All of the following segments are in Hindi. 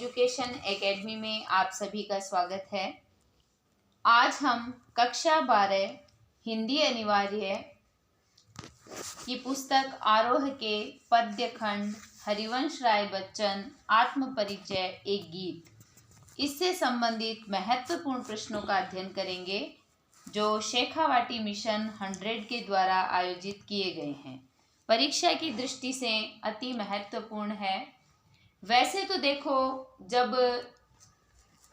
एजुकेशन एकेडमी में आप सभी का स्वागत है। आज हम कक्षा 12 हिंदी अनिवार्य की पुस्तक आरोह के पद्य खंड हरिवंश राय बच्चन आत्मपरिचय एक गीत इससे संबंधित महत्वपूर्ण प्रश्नों का अध्ययन करेंगे जो शेखावाटी मिशन 100 के द्वारा आयोजित किए गए हैं। परीक्षा की दृष्टि से अति महत्वपूर्ण है। वैसे तो देखो, जब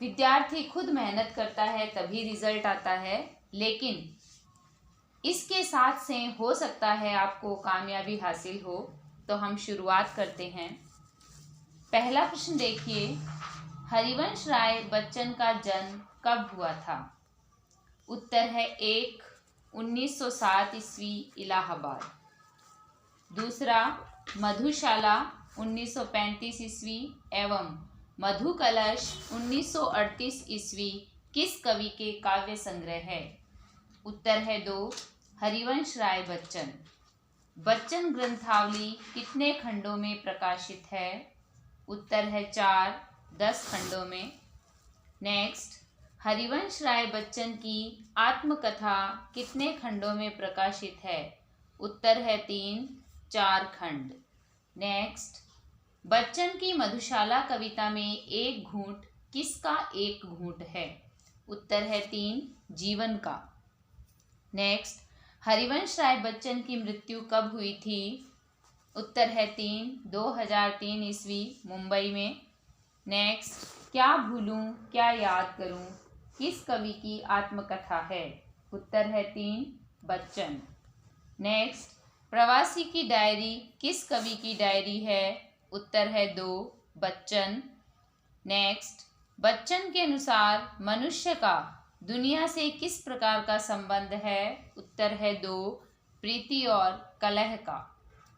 विद्यार्थी खुद मेहनत करता है तभी रिजल्ट आता है, लेकिन इसके साथ से हो सकता है आपको कामयाबी हासिल हो। तो हम शुरुआत करते हैं। पहला प्रश्न देखिए, हरिवंश राय बच्चन का जन्म कब हुआ था? उत्तर है 1907 ईस्वी इलाहाबाद। दूसरा, मधुशाला 1935 ईस्वी एवं मधु कलश 1938 ईस्वी किस कवि के काव्य संग्रह है? उत्तर है 2, हरिवंश राय बच्चन। बच्चन ग्रंथावली कितने खंडों में प्रकाशित है? उत्तर है 4, 10 खंडों में। नेक्स्ट, हरिवंश राय बच्चन की आत्मकथा कितने खंडों में प्रकाशित है? उत्तर है 3, 4 खंड। नेक्स्ट, बच्चन की मधुशाला कविता में एक घूंट किसका एक घूंट है? उत्तर है 3, जीवन का। नेक्स्ट, हरिवंश राय बच्चन की मृत्यु कब हुई थी? उत्तर है 3, 2003 ईस्वी मुंबई में। नेक्स्ट, क्या भूलूं क्या याद करूं किस कवि की आत्मकथा है? उत्तर है 3, बच्चन। नेक्स्ट, प्रवासी की डायरी किस कवि की डायरी है? उत्तर है 2, बच्चन। नेक्स्ट, बच्चन के अनुसार मनुष्य का दुनिया से किस प्रकार का संबंध है? उत्तर है 2, प्रीति और कलह का।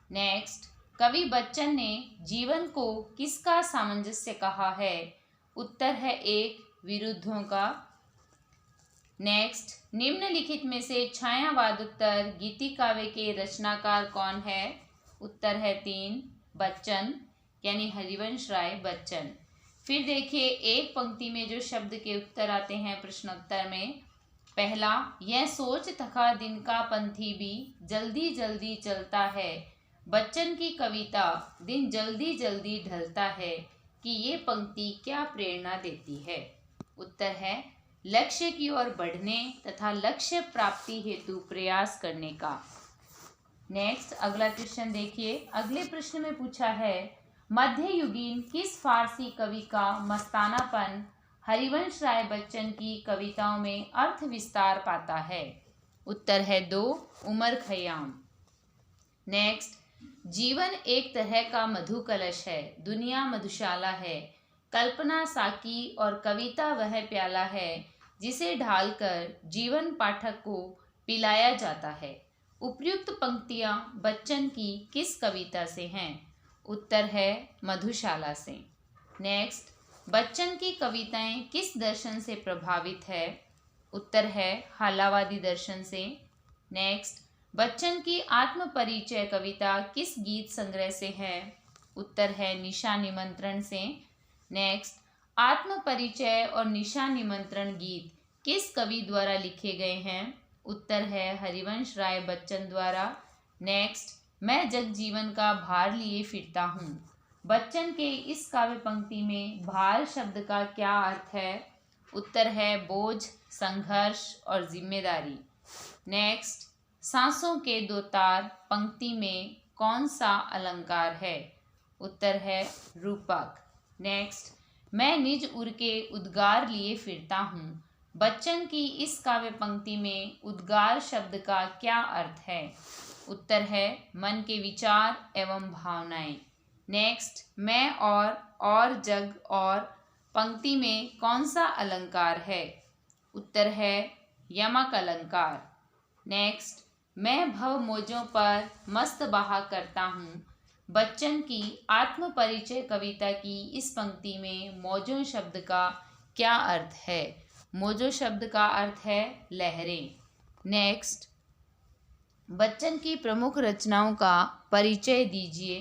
नेक्स्ट, कवि बच्चन ने जीवन को किसका सामंजस्य कहा है? उत्तर है 1, विरुद्धों का। नेक्स्ट, निम्नलिखित में से छायावादोत्तर गीति काव्य के रचनाकार कौन है? उत्तर है 3, बच्चन यानी हरिवंश राय बच्चन। फिर देखिए, एक पंक्ति में जो शब्द के उत्तर आते हैं प्रश्नोत्तर में। पहला, यह सोच थका दिन का पंथी भी जल्दी जल्दी चलता है। बच्चन की कविता दिन जल्दी जल्दी ढलता है कि ये पंक्ति क्या प्रेरणा देती है? उत्तर है लक्ष्य की ओर बढ़ने तथा लक्ष्य प्राप्ति हेतु प्रयास करने का। नेक्स्ट, अगला क्वेश्चन देखिए। अगले प्रश्न में पूछा है, मध्ययुगीन किस फारसी कवि का मस्तानापन हरिवंश राय बच्चन की कविताओं में अर्थ विस्तार पाता है? उत्तर है 2, उमर खयाम। नेक्स्ट, जीवन एक तरह का मधु कलश है, दुनिया मधुशाला है, कल्पना साकी और कविता वह प्याला है जिसे ढालकर जीवन पाठक को पिलाया जाता है। उपर्युक्त पंक्तियां बच्चन की किस कविता से हैं? उत्तर है मधुशाला से। नेक्स्ट, बच्चन की कविताएं किस दर्शन से प्रभावित है? उत्तर है हालावादी दर्शन से। नेक्स्ट, बच्चन की आत्मपरिचय कविता किस गीत संग्रह से है? उत्तर है निशा निमंत्रण से। नेक्स्ट, आत्मपरिचय और निशा निमंत्रण गीत किस कवि द्वारा लिखे गए हैं? उत्तर है हरिवंश राय बच्चन द्वारा। नेक्स्ट, मैं जगजीवन का भार लिए फिरता हूँ। बच्चन के इस काव्य पंक्ति में भार शब्द का क्या अर्थ है? उत्तर है बोझ, संघर्ष और जिम्मेदारी। नेक्स्ट, सांसों के 2 तार पंक्ति में कौन सा अलंकार है? उत्तर है रूपक। नेक्स्ट, मैं निज उर के उद्गार लिए फिरता हूँ। बच्चन की इस काव्य पंक्ति में उद्गार शब्द का क्या अर्थ है? उत्तर है मन के विचार एवं भावनाएं। नेक्स्ट, मैं और जग और पंक्ति में कौन सा अलंकार है? उत्तर है यमक अलंकार। नेक्स्ट, मैं भव मोजों पर मस्त बहा करता हूँ। बच्चन की आत्मपरिचय कविता की इस पंक्ति में मौजों शब्द का क्या अर्थ है? मौजों शब्द का अर्थ है लहरें। नेक्स्ट, बच्चन की प्रमुख रचनाओं का परिचय दीजिए।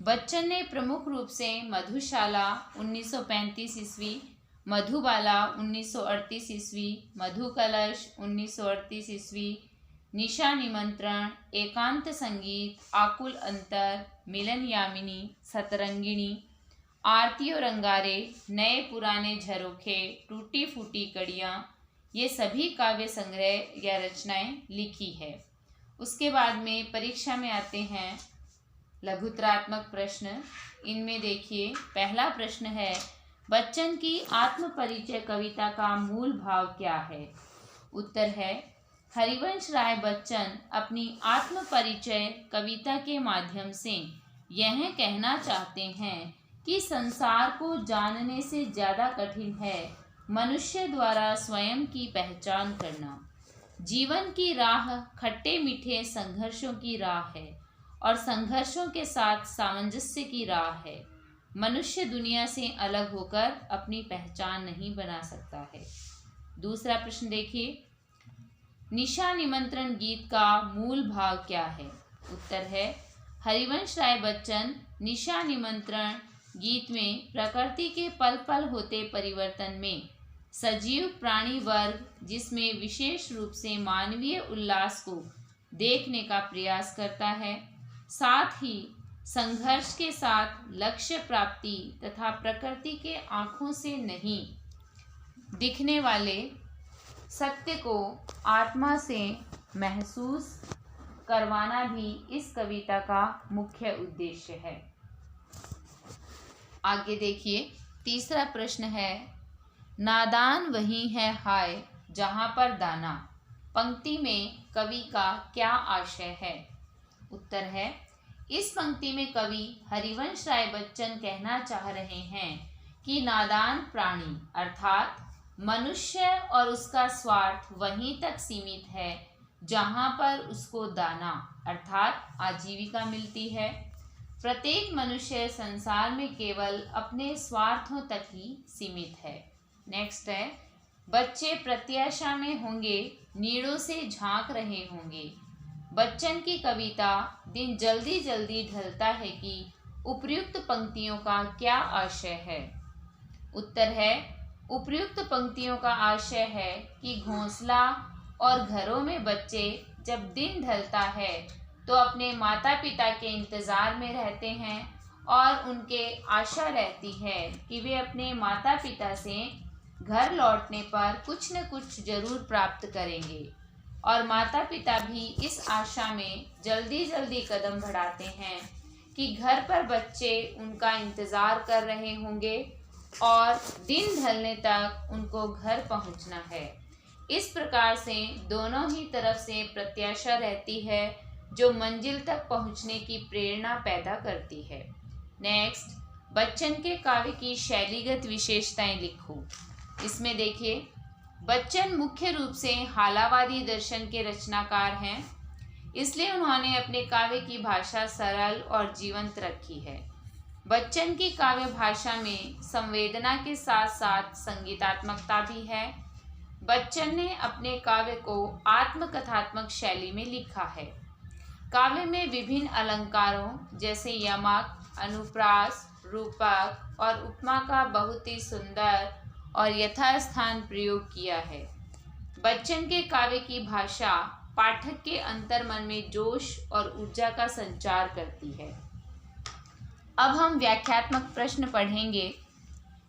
बच्चन ने प्रमुख रूप से मधुशाला 1935 ईस्वी, मधुबाला 1938 ईस्वी, मधुकलश 1938 ईस्वी, निशा निमंत्रण, एकांत संगीत, आकुल अंतर, मिलन यामिनी, सतरंगिणी, आरती और अंगारे, नए पुराने झरोखे, टूटी फूटी कड़ियाँ, ये सभी काव्य संग्रह या रचनाएं लिखी है। उसके बाद में परीक्षा में आते हैं लघुतरात्मक प्रश्न। इनमें देखिए, पहला प्रश्न है, बच्चन की आत्मपरिचय कविता का मूल भाव क्या है? उत्तर है, हरिवंश राय बच्चन अपनी आत्मपरिचय कविता के माध्यम से यह कहना चाहते हैं कि संसार को जानने से ज़्यादा कठिन है मनुष्य द्वारा स्वयं की पहचान करना। जीवन की राह खट्टे मीठे संघर्षों की राह है और संघर्षों के साथ सामंजस्य की राह है। मनुष्य दुनिया से अलग होकर अपनी पहचान नहीं बना सकता है। दूसरा प्रश्न देखिए, निशा निमंत्रण गीत का मूल भाव क्या है? उत्तर है, हरिवंश राय बच्चन निशा निमंत्रण गीत में प्रकृति के पल पल होते परिवर्तन में सजीव प्राणी वर्ग, जिसमें विशेष रूप से मानवीय उल्लास को देखने का प्रयास करता है, साथ ही संघर्ष के साथ लक्ष्य प्राप्ति तथा प्रकृति के आँखों से नहीं दिखने वाले सत्य को आत्मा से महसूस करवाना भी इस कविता का मुख्य उद्देश्य है। आगे देखिए, तीसरा प्रश्न है, नादान वही है हाय जहाँ पर दाना, पंक्ति में कवि का क्या आशय है? उत्तर है, इस पंक्ति में कवि हरिवंश राय बच्चन कहना चाह रहे हैं कि नादान प्राणी अर्थात मनुष्य और उसका स्वार्थ वहीं तक सीमित है जहाँ पर उसको दाना अर्थात आजीविका मिलती है। प्रत्येक मनुष्य संसार में केवल अपने स्वार्थों तक ही सीमित है। नेक्स्ट है, बच्चे प्रत्याशा में होंगे, नीड़ों से झांक रहे होंगे। बच्चन की कविता दिन जल्दी जल्दी ढलता है कि उपर्युक्त पंक्तियों का क्या आशय है? उत्तर है, उपर्युक्त पंक्तियों का आशय है कि घोंसला और घरों में बच्चे जब दिन ढलता है तो अपने माता पिता के इंतज़ार में रहते हैं और उनके आशा रहती है कि वे अपने माता पिता से घर लौटने पर कुछ न कुछ जरूर प्राप्त करेंगे, और माता पिता भी इस आशा में जल्दी जल्दी कदम बढ़ाते हैं कि घर पर बच्चे उनका इंतज़ार कर रहे होंगे और दिन ढलने तक उनको घर पहुंचना है। इस प्रकार से दोनों ही तरफ से प्रत्याशा रहती है जो मंजिल तक पहुंचने की प्रेरणा पैदा करती है। नेक्स्ट, बच्चन के काव्य की शैलीगत विशेषताएं लिखो। इसमें देखिए, बच्चन मुख्य रूप से हालावादी दर्शन के रचनाकार हैं, इसलिए उन्होंने अपने काव्य की भाषा सरल और जीवंत रखी है। बच्चन की काव्य भाषा में संवेदना के साथ साथ संगीतात्मकता भी है। बच्चन ने अपने काव्य को आत्मकथात्मक शैली में लिखा है। काव्य में विभिन्न अलंकारों जैसे यमक, अनुप्रास, रूपक और उपमा का बहुत ही सुंदर और यथास्थान प्रयोग किया है। बच्चन के काव्य की भाषा पाठक के अंतर्मन में जोश और ऊर्जा का संचार करती है। अब हम व्याख्यात्मक प्रश्न पढ़ेंगे।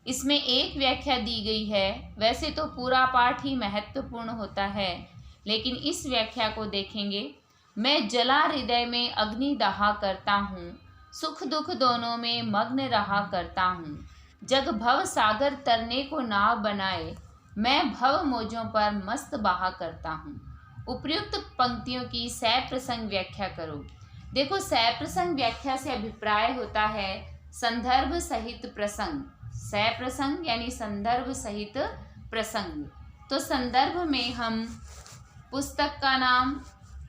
इसमें एक व्याख्या दी गई है। वैसे तो पूरा पाठ ही महत्वपूर्ण होता है, लेकिन इस व्याख्या को देखेंगे। मैं जला हृदय में अग्नि दहा करता हूँ, सुख दुख दोनों में मग्न रहा करता हूँ। जग भव सागर तरने को नाव बनाए, मैं भव मौजों पर मस्त बहा करता हूँ। उपर्युक्त पंक्तियों की सप्रसंग व्याख्या करो। देखो, सप्रसंग व्याख्या से अभिप्राय होता है संदर्भ सहित प्रसंग। सप्रसंग यानी संदर्भ सहित प्रसंग। तो संदर्भ में हम पुस्तक का नाम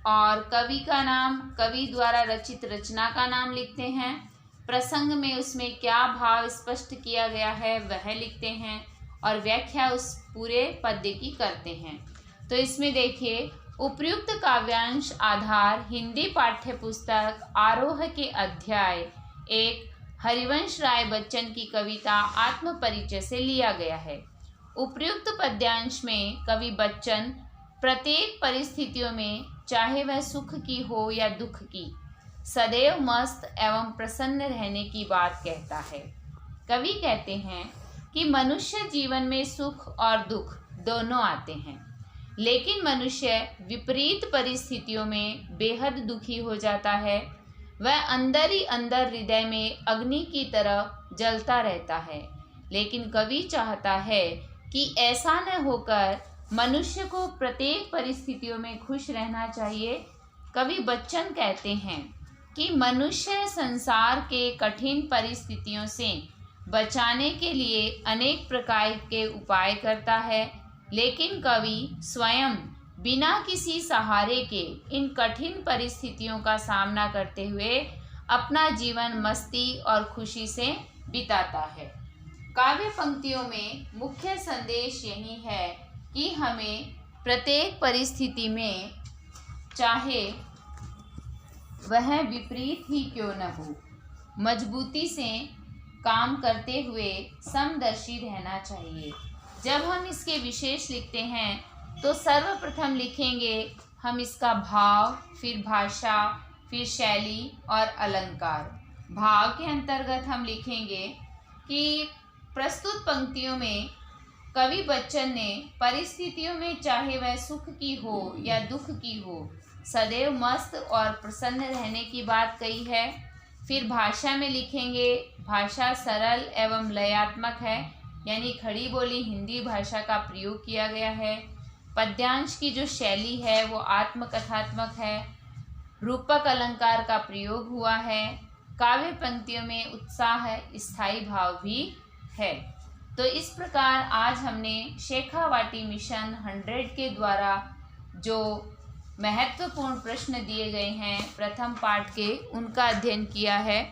और कवि का नाम, कवि द्वारा रचित रचना का नाम लिखते हैं। प्रसंग में उसमें क्या भाव स्पष्ट किया गया है वह लिखते हैं और व्याख्या उस पूरे पद्य की करते हैं। तो इसमें देखिए, उपर्युक्त काव्यांश आधार हिंदी पाठ्य पुस्तक आरोह के अध्याय एक हरिवंश राय बच्चन की कविता आत्मपरिचय से लिया गया है। उपर्युक्त पद्यांश में कवि बच्चन प्रत्येक परिस्थितियों में, चाहे वह सुख की हो या दुख की, सदैव मस्त एवं प्रसन्न रहने की बात कहता है। कवि कहते हैं कि मनुष्य जीवन में सुख और दुख दोनों आते हैं, लेकिन मनुष्य विपरीत परिस्थितियों में बेहद दुखी हो जाता है। वह अंदर ही अंदर हृदय में अग्नि की तरह जलता रहता है। लेकिन कवि चाहता है कि ऐसा न होकर मनुष्य को प्रत्येक परिस्थितियों में खुश रहना चाहिए। कवि बच्चन कहते हैं कि मनुष्य संसार के कठिन परिस्थितियों से बचाने के लिए अनेक प्रकार के उपाय करता है, लेकिन कवि स्वयं बिना किसी सहारे के इन कठिन परिस्थितियों का सामना करते हुए अपना जीवन मस्ती और खुशी से बिताता है। काव्य पंक्तियों में मुख्य संदेश यही है कि हमें प्रत्येक परिस्थिति में, चाहे वह विपरीत ही क्यों न हो, मजबूती से काम करते हुए समदर्शी रहना चाहिए। जब हम इसके विशेष लिखते हैं तो सर्वप्रथम लिखेंगे हम इसका भाव, फिर भाषा, फिर शैली और अलंकार। भाव के अंतर्गत हम लिखेंगे कि प्रस्तुत पंक्तियों में कवि बच्चन ने परिस्थितियों में, चाहे वह सुख की हो या दुख की हो, सदैव मस्त और प्रसन्न रहने की बात कही है। फिर भाषा में लिखेंगे भाषा सरल एवं लयात्मक है, यानी खड़ी बोली हिंदी भाषा का प्रयोग किया गया है। पद्यांश की जो शैली है वो आत्मकथात्मक है। रूपक अलंकार का प्रयोग हुआ है। काव्य पंक्तियों में उत्साह है, स्थायी भाव भी है। तो इस प्रकार आज हमने शेखावाटी मिशन 100 के द्वारा जो महत्वपूर्ण प्रश्न दिए गए हैं प्रथम पाठ के, उनका अध्ययन किया है।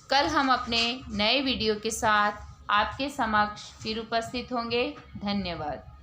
कल हम अपने नए वीडियो के साथ आपके समक्ष फिर उपस्थित होंगे। धन्यवाद।